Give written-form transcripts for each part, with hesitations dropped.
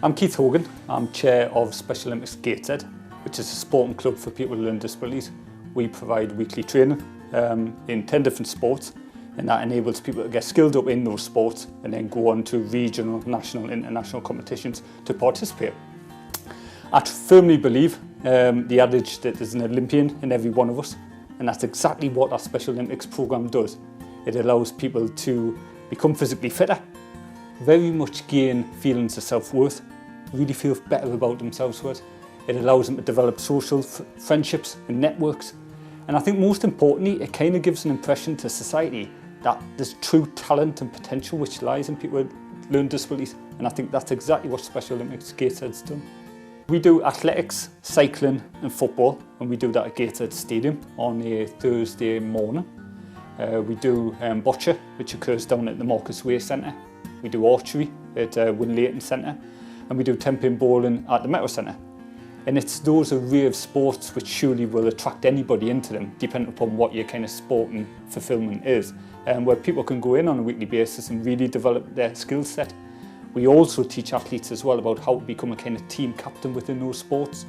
I'm Keith Hogan. I'm Chair of Special Olympics Gateshead, which is a sporting club for people with learning disabilities. We provide weekly training in 10 different sports, and that enables people to get skilled up in those sports and then go on to regional, national, international competitions to participate. I firmly believe the adage that there's an Olympian in every one of us, and that's exactly what our Special Olympics programme does. It allows people to become physically fitter, very much gain feelings of self-worth, really feel better about themselves with it. It allows them to develop social friendships and networks. And I think most importantly, it kind of gives an impression to society that there's true talent and potential which lies in people with learning disabilities. And I think that's exactly what Special Olympics Gateshead's done. We do athletics, cycling and football, and we do that at Gateshead Stadium on a Thursday morning. We do boccia, which occurs down at the Marcus Way Centre. We do archery at Winlayton Centre, and we do 10-pin bowling at the Metro Centre. And it's those array of sports which surely will attract anybody into them, depending upon what your kind of sporting fulfilment is, where people can go in on a weekly basis and really develop their skill set. We also teach athletes as well about how to become a kind of team captain within those sports,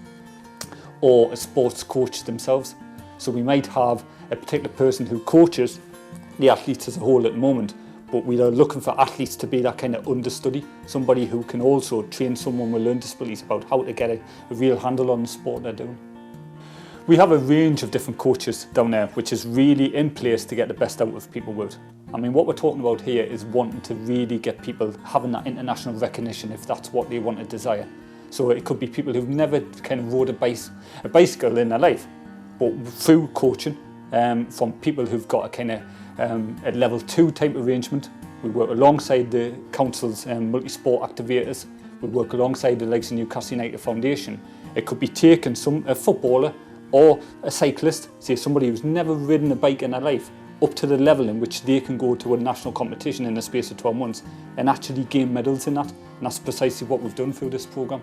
or a sports coach themselves. So we might have a particular person who coaches the athletes as a whole at the moment, but we are looking for athletes to be that kind of understudy, somebody who can also train someone with learning disabilities about how to get a real handle on the sport they're doing. We have a range of different coaches down there, which is really in place to get the best out of people with. I mean, what we're talking about here is wanting to really get people having that international recognition if that's what they want to desire. So it could be people who've never kind of rode a bicycle in their life, but through coaching from people who've got a kind of a level 2 type arrangement. We work alongside the council's multi-sport activators. We work alongside the likes of Newcastle United Foundation. It could be taking a footballer or a cyclist, say somebody who's never ridden a bike in their life, up to the level in which they can go to a national competition in the space of 12 months and actually gain medals in that. And that's precisely what we've done through this programme.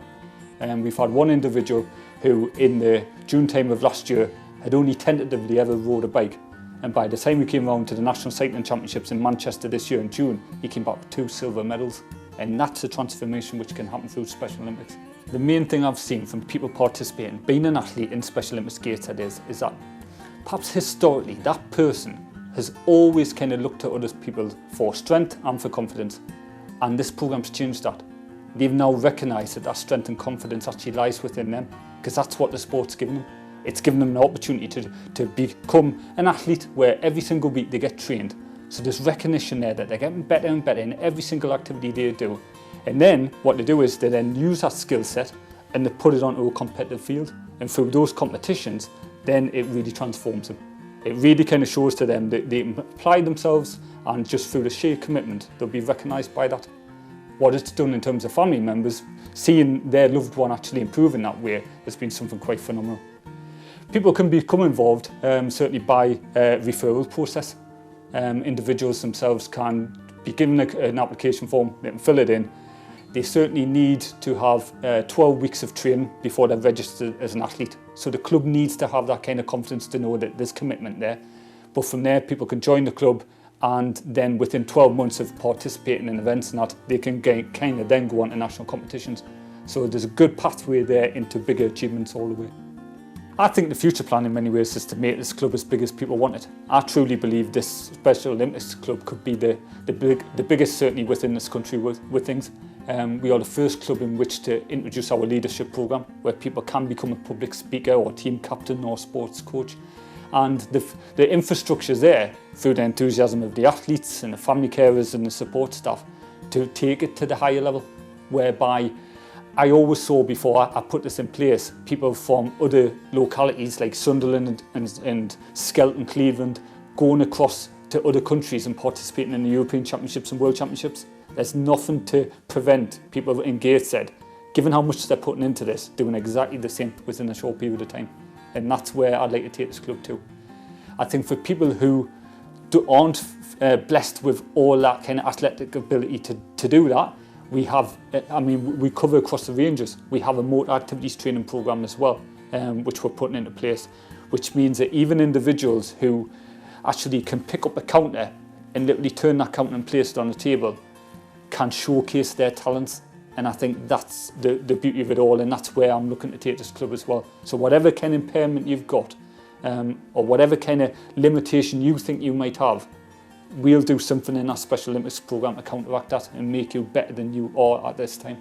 We've had one individual who in the June time of last year had only tentatively ever rode a bike. And by the time we came round to the National Cycling Championships in Manchester this year in June, he came back with 2 silver medals. And that's a transformation which can happen through Special Olympics. The main thing I've seen from people participating, being an athlete in Special Olympics Gateshead is that perhaps historically that person has always kind of looked to other people for strength and for confidence. And this programme's changed that. They've now recognised that that strength and confidence actually lies within them, because that's what the sport's given them. It's given them an opportunity to become an athlete where every single week they get trained. So there's recognition there that they're getting better and better in every single activity they do. And then what they do is they then use that skill set and they put it onto a competitive field. And through those competitions, then it really transforms them. It really kind of shows to them that they apply themselves, and just through the sheer commitment, they'll be recognised by that. What it's done in terms of family members, seeing their loved one actually improve in that way has been something quite phenomenal. People can become involved certainly by a referral process. Individuals themselves can be given an application form, they can fill it in. They certainly need to have 12 weeks of training before they're registered as an athlete. So the club needs to have that kind of confidence to know that there's commitment there. But from there, people can join the club, and then within 12 months of participating in events and that, they can kind of then go on to national competitions. So there's a good pathway there into bigger achievements all the way. I think the future plan in many ways is to make this club as big as people want it. I truly believe this Special Olympics club could be the biggest certainly within this country with things. We are the first club in which to introduce our leadership programme, where people can become a public speaker or team captain or sports coach. And the infrastructure's there through the enthusiasm of the athletes and the family carers and the support staff to take it to the higher level, whereby I always saw before I put this in place, people from other localities like Sunderland and Skelton, Cleveland, going across to other countries and participating in the European Championships and World Championships. There's nothing to prevent people in Gateshead, given how much they're putting into this, doing exactly the same within a short period of time. And that's where I'd like to take this club to. I think for people who aren't blessed with all that kind of athletic ability to do that, we have, we cover across the ranges. We have a motor activities training programme as well, which we're putting into place, which means that even individuals who actually can pick up a counter and literally turn that counter and place it on the table can showcase their talents And I think that's the beauty of it all, and that's where I'm looking to take this club as well. So whatever kind of impairment you've got, or whatever kind of limitation you think you might have, we'll do something in our Special Olympics programme to counteract that and make you better than you are at this time.